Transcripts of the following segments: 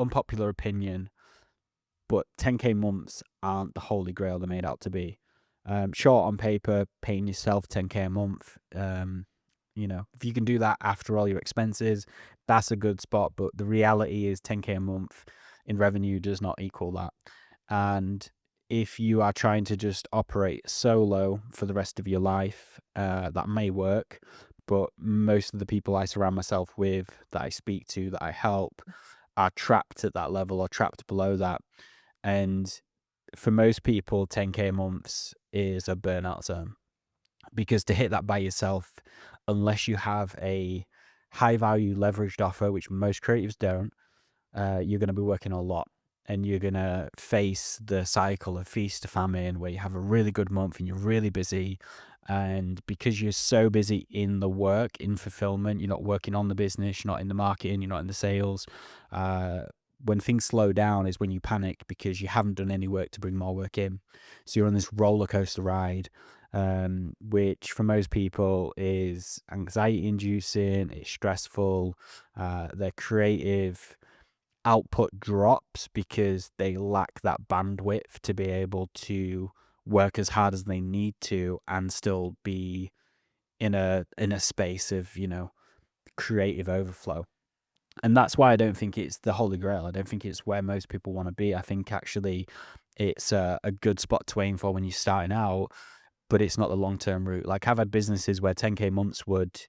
unpopular opinion, but 10K months aren't the holy grail they're made out to be. Sure, on paper, paying yourself 10K a month, if you can do that after all your expenses, that's a good spot. But the reality is 10K a month in revenue does not equal that. And if you are trying to just operate solo for the rest of your life, that may work. But most of the people I surround myself with, that I speak to, that I help, are trapped at that level or trapped below that. And for most people, 10K a month is a burnout zone, because to hit that by yourself, unless you have a high value leveraged offer, which most creatives don't, you're going to be working a lot, and you're going to face the cycle of feast to famine, where you have a really good month and you're really busy. And because you're so busy in the work, in fulfillment, you're not working on the business, you're not in the marketing, you're not in the sales. When things slow down is when you panic, because you haven't done any work to bring more work in. So you're on this roller coaster ride, which for most people is anxiety inducing, it's stressful, their creative output drops because they lack that bandwidth to be able to work as hard as they need to and still be in a space of creative overflow. And that's why I don't think it's the holy grail. I don't think it's where most people want to be. I think actually it's a good spot to aim for when you're starting out, but it's not the long-term route. Like, I've had businesses where 10K months would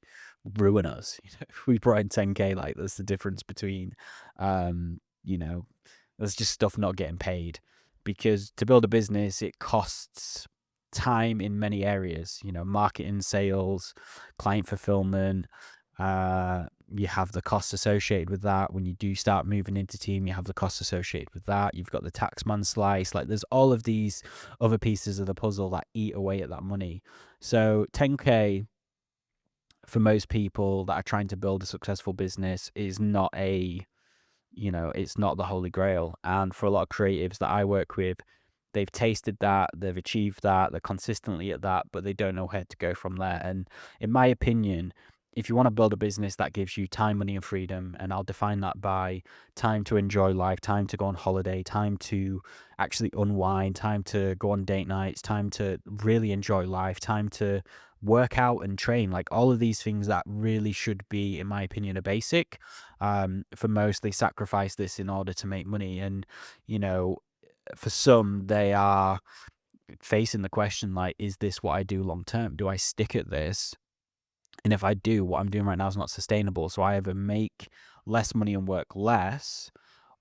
ruin us. If we brought in 10K, like, there's the difference between, there's just stuff not getting paid. Because to build a business, it costs time in many areas, marketing, sales, client fulfillment. You have the costs associated with that. When you do start moving into team, you have the costs associated with that. You've got the taxman slice. Like, there's all of these other pieces of the puzzle that eat away at that money. So 10K for most people that are trying to build a successful business is not it's not the holy grail. And for a lot of creatives that I work with, they've tasted that, they've achieved that, they're consistently at that, but they don't know where to go from there. And in my opinion, if you want to build a business that gives you time, money, and freedom, and I'll define that by time to enjoy life, time to go on holiday, time to actually unwind, time to go on date nights, time to really enjoy life, time to work out and train, like all of these things that really should be, in my opinion, a basic. For most, they sacrifice this in order to make money. And, for some, they are facing the question, like, is this what I do long term? Do I stick at this? And if I do, what I'm doing right now is not sustainable. So I either make less money and work less,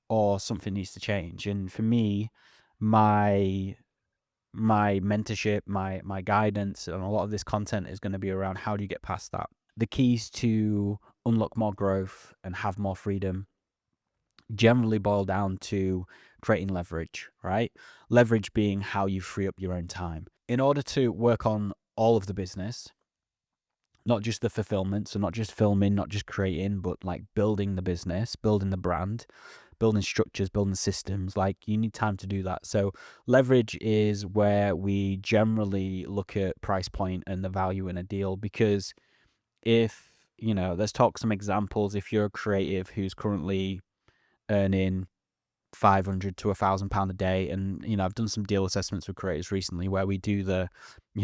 or something needs to change. And for me, my mentorship, my guidance, and a lot of this content is going to be around how do you get past that. The keys to unlock more growth and have more freedom generally boil down to creating leverage, right? Leverage being how you free up your own time. In order to work on all of the business, not just the fulfillment, so not just filming, not just creating, but like building the business, building the brand, building structures, building systems, like you need time to do that. So leverage is where we generally look at price point and the value in a deal, because if, let's talk some examples. If you're a creative who's currently earning £500 to £1,000 a day, and I've done some deal assessments with creators recently where we do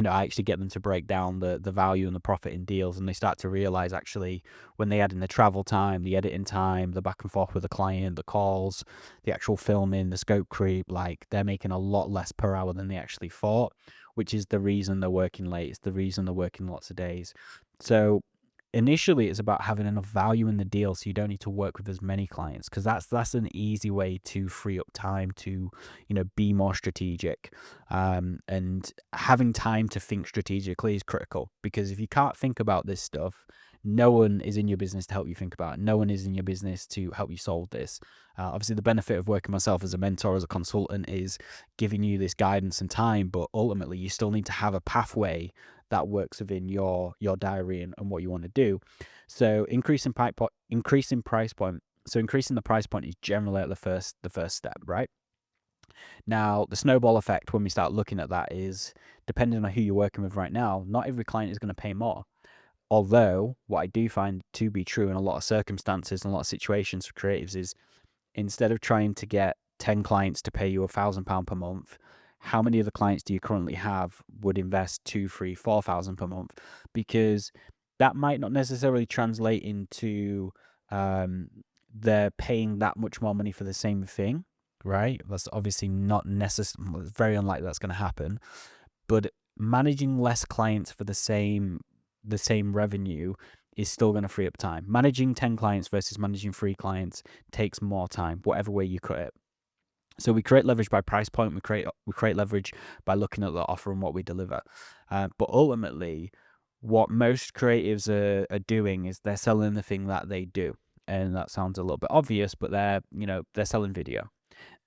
I actually get them to break down the value and the profit in deals, and they start to realize actually when they add in the travel time, the editing time, the back and forth with the client, the calls, the actual filming, the scope creep, like they're making a lot less per hour than they actually thought, which is the reason they're working late. It's the reason they're working lots of days. So initially it's about having enough value in the deal so you don't need to work with as many clients, because that's an easy way to free up time to be more strategic. And having time to think strategically is critical, because if you can't think about this stuff, no one is in your business to help you think about it. No one is in your business to help you solve this. Obviously, the benefit of working myself as a mentor, as a consultant, is giving you this guidance and time, but ultimately you still need to have a pathway that works within your diary and what you want to do. So increasing price point. So increasing the price point is generally the first step, right? Now, the snowball effect, when we start looking at that, is depending on who you're working with right now, not every client is going to pay more. Although what I do find to be true in a lot of circumstances and a lot of situations for creatives is instead of trying to get 10 clients to pay you £1,000 per month, how many of the clients do you currently have would invest 2, 3, 4,000 per month? Because that might not necessarily translate into um, they're paying that much more money for the same thing, right? That's obviously not necessary. It's very unlikely that's going to happen. But managing less clients for the same revenue is still going to free up time. Managing 10 clients versus managing 3 clients takes more time, whatever way you cut it. So we create leverage by price point. We create leverage by looking at the offer and what we deliver. But ultimately, what most creatives are doing is they're selling the thing that they do, and that sounds a little bit obvious, but they're selling video.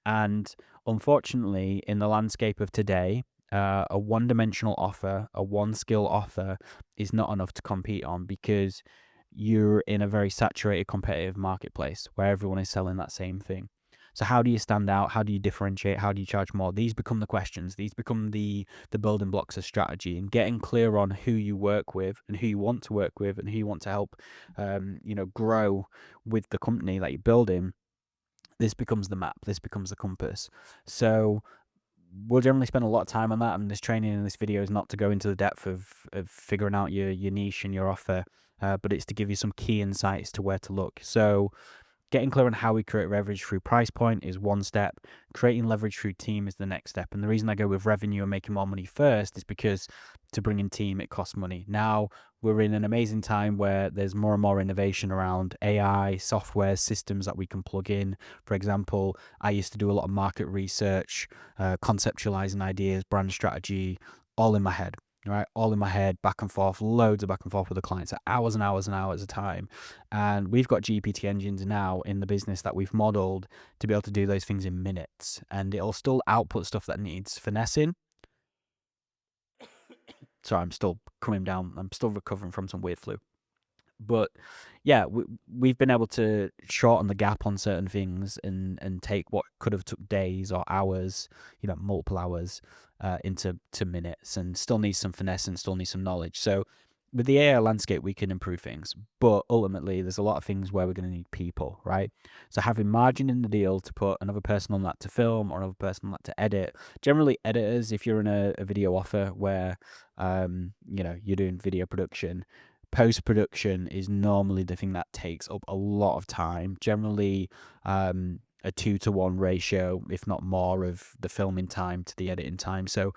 And unfortunately, in the landscape of today, a one-dimensional offer, a one-skill offer, is not enough to compete on, because you're in a very saturated competitive marketplace where everyone is selling that same thing. So how do you stand out? How do you differentiate? How do you charge more? These become the questions. These become the building blocks of strategy, and getting clear on who you work with and who you want to work with and who you want to help, grow with the company that you're building. This becomes the map. This becomes the compass. So we'll generally spend a lot of time on that, and this training in this video is not to go into the depth of figuring out your niche and your offer, but it's to give you some key insights to where to look. So getting clear on how we create leverage through price point is one step. Creating leverage through team is the next step. And the reason I go with revenue and making more money first is because to bring in team, it costs money. Now we're in an amazing time where there's more and more innovation around AI, software, systems that we can plug in. For example, I used to do a lot of market research, conceptualizing ideas, brand strategy, all in my head. Right, all in my head, back and forth, loads of back and forth with the clients, hours and hours and hours of time. And we've got GPT engines now in the business that we've modeled to be able to do those things in minutes, and it'll still output stuff that needs finessing. Sorry, I'm still coming down. I'm still recovering from some weird flu. But yeah, we've been able to shorten the gap on certain things and take what could have took days or hours, multiple hours, into minutes, and still needs some finesse and still needs some knowledge. So with the AI landscape, we can improve things, but ultimately there's a lot of things where we're going to need people, right? So having margin in the deal to put another person on that to film or another person on that to edit. Generally editors, if you're in a video offer where you're doing video production, post-production is normally the thing that takes up a lot of time. Generally a 2-to-1 ratio, if not more, of the filming time to the editing time. So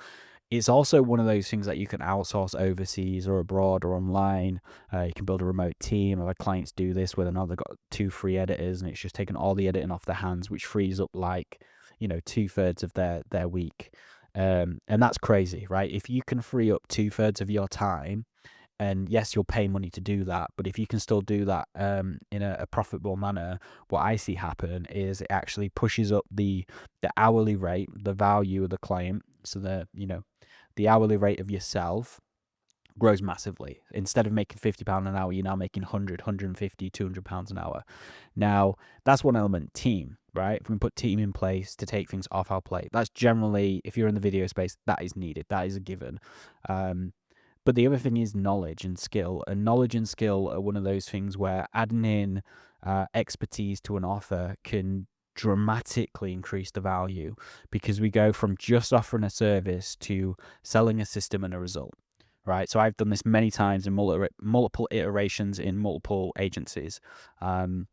it's also one of those things that you can outsource overseas or abroad or online. You can build a remote team. I've had clients do this where now they've got 2 free editors, and it's just taken all the editing off their hands, which frees up 2/3 of their week. And that's crazy, right? If you can free up 2/3 of your time, and yes, you'll pay money to do that, but if you can still do that in a profitable manner, what I see happen is it actually pushes up the hourly rate, the value of the client. So the hourly rate of yourself grows massively. Instead of making £50 an hour, you're now making 100, 150, £200 an hour. Now, that's one element, team, right? If we put team in place to take things off our plate, that's generally, if you're in the video space, that is needed. That is a given. But the other thing is knowledge and skill. And knowledge and skill are one of those things where adding in expertise to an offer can dramatically increase the value, because we go from just offering a service to selling a system and a result, right? So I've done this many times in multiple iterations in multiple agencies. And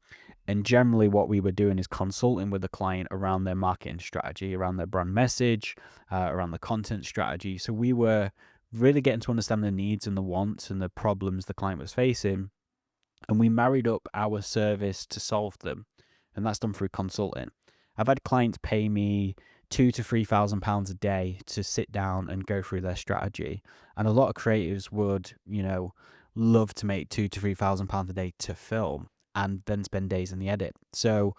generally what we were doing is consulting with the client around their marketing strategy, around their brand message, around the content strategy. So we were really getting to understand the needs and the wants and the problems the client was facing, and we married up our service to solve them, and that's done through consulting. I've had clients pay me £2,000 to £3,000 a day to sit down and go through their strategy, and a lot of creatives would love to make £2,000 to £3,000 a day to film and then spend days in the edit. So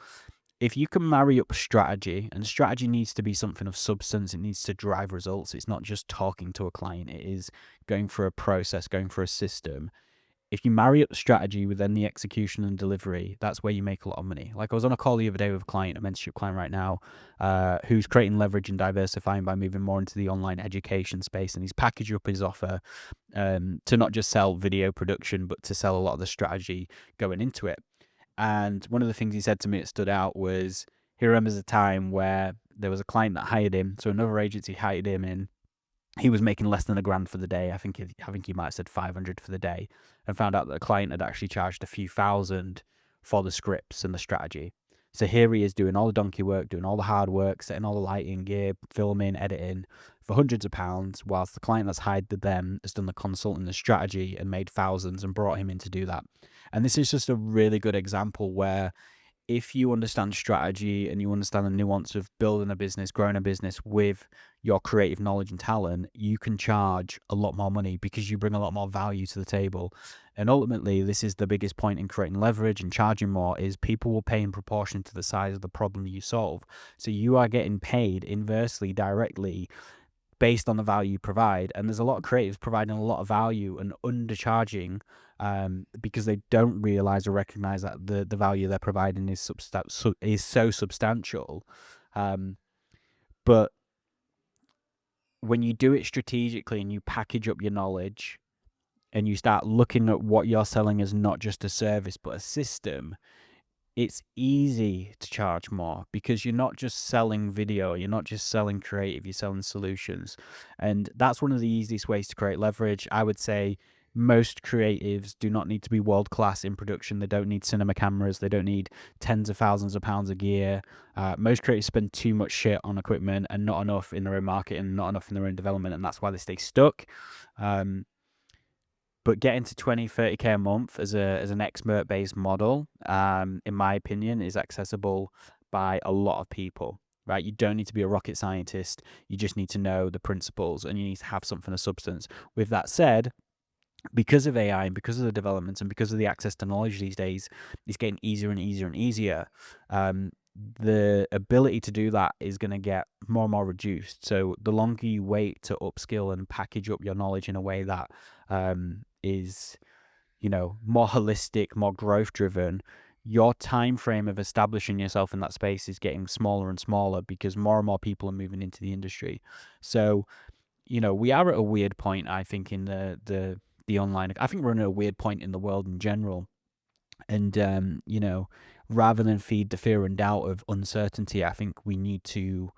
if you can marry up strategy, and strategy needs to be something of substance, it needs to drive results. It's not just talking to a client, it is going through a process, going through a system. If you marry up strategy with then the execution and delivery, that's where you make a lot of money. Like I was on a call the other day with a client, a mentorship client right now, who's creating leverage and diversifying by moving more into the online education space. And he's packaged up his offer to not just sell video production, but to sell a lot of the strategy going into it. And one of the things he said to me that stood out was he remembers a time where there was a client that hired him. So another agency hired him in. He was making less than $1,000 for the day. I think he might have said 500 for the day, and found out that the client had actually charged a few thousand for the scripts and the strategy. So here he is doing all the donkey work, doing all the hard work, setting all the lighting gear, filming, editing for hundreds of pounds, whilst the client that's hired them has done the consulting, the strategy, and made thousands and brought him in to do that. And this is just a really good example where if you understand strategy and you understand the nuance of building a business, growing a business with your creative knowledge and talent, you can charge a lot more money because you bring a lot more value to the table. And ultimately, this is the biggest point in creating leverage and charging more, is people will pay in proportion to the size of the problem you solve. So you are getting paid inversely, directly, based on the value you provide. And there's a lot of creatives providing a lot of value and undercharging because they don't realize or recognize that the value they're providing is so substantial. But when you do it strategically and you package up your knowledge and you start looking at what you're selling as not just a service but a system, it's easy to charge more because you're not just selling video, you're not just selling creative, you're selling solutions. And that's one of the easiest ways to create leverage. I would say most creatives do not need to be world class in production. They don't need cinema cameras. They don't need tens of thousands of pounds of gear. Most creatives spend too much shit on equipment and not enough in their own marketing, not enough in their own development. And that's why they stay stuck. But getting to 20, 30K a month as an expert-based model, in my opinion, is accessible by a lot of people, right? You don't need to be a rocket scientist. You just need to know the principles and you need to have something of substance. With that said, because of AI and because of the developments and because of the access to knowledge these days, it's getting easier and easier and easier. The ability to do that is going to get more and more reduced. So the longer you wait to upskill and package up your knowledge in a way that is, more holistic, more growth driven, your time frame of establishing yourself in that space is getting smaller and smaller because more and more people are moving into the industry. So, we are at a weird point, I think, in the online. I think we're at a weird point in the world in general. And, rather than feed the fear and doubt of uncertainty, I think we need to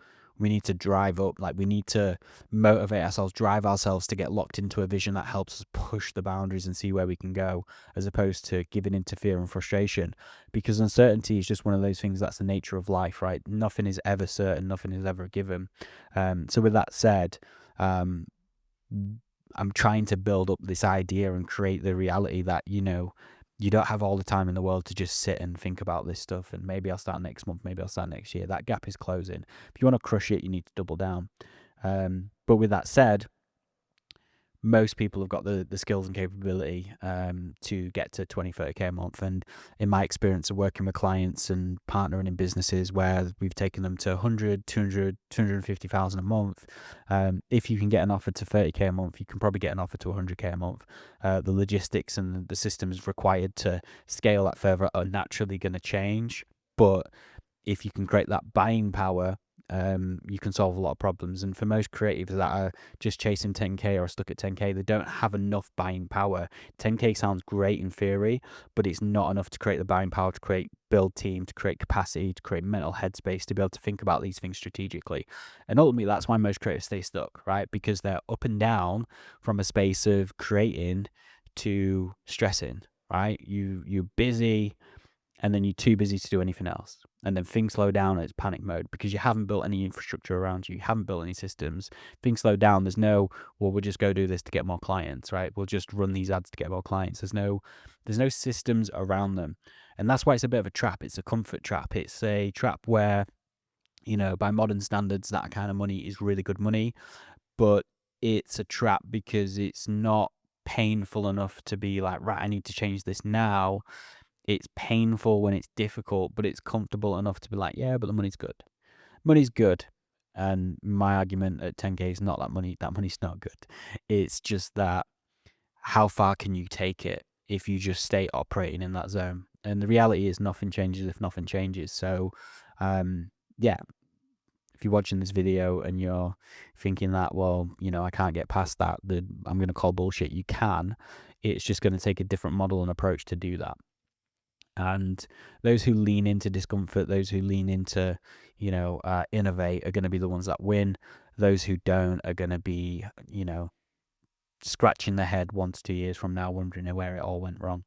drive up, like we need to motivate ourselves, drive ourselves to get locked into a vision that helps us push the boundaries and see where we can go, as opposed to giving into fear and frustration. Because uncertainty is just one of those things that's the nature of life, right? Nothing is ever certain, nothing is ever given. So with that said, I'm trying to build up this idea and create the reality that, you don't have all the time in the world to just sit and think about this stuff. And maybe I'll start next month, maybe I'll start next year. That gap is closing. If you want to crush it, you need to double down. But with that said, most people have got the skills and capability to get to 20, 30K a month. And in my experience of working with clients and partnering in businesses where we've taken them to 100, 200, 250,000 a month, if you can get an offer to 30K a month, you can probably get an offer to 100K a month. The logistics and the systems required to scale that further are naturally going to change. But if you can create that buying power, you can solve a lot of problems. And for most creatives that are just chasing 10K or stuck at 10K, they don't have enough buying power. 10K sounds great in theory, but it's not enough to create the buying power, to build team, to create capacity, to create mental headspace, to be able to think about these things strategically. And ultimately, that's why most creatives stay stuck, right? Because they're up and down from a space of creating to stressing, right? You're busy, and then you're too busy to do anything else. And then things slow down and it's panic mode because you haven't built any infrastructure around you. You haven't built any systems. Things slow down. There's no, well, we'll just go do this to get more clients, right? We'll just run these ads to get more clients. There's no systems around them. And that's why it's a bit of a trap. It's a comfort trap. It's a trap where, by modern standards, that kind of money is really good money. But it's a trap because it's not painful enough to be like, right, I need to change this now. It's painful when it's difficult, but it's comfortable enough to be like, yeah, but the money's good. Money's good. And my argument at 10K is not that money's not good. It's just that how far can you take it if you just stay operating in that zone? And the reality is nothing changes if nothing changes. So, yeah, if you're watching this video and you're thinking that, well, I can't get past that, I'm going to call bullshit, you can. It's just going to take a different model and approach to do that. And those who lean into discomfort, those who lean into, innovate, are going to be the ones that win. Those who don't are going to be, scratching their head 1 to 2 years from now, wondering where it all went wrong.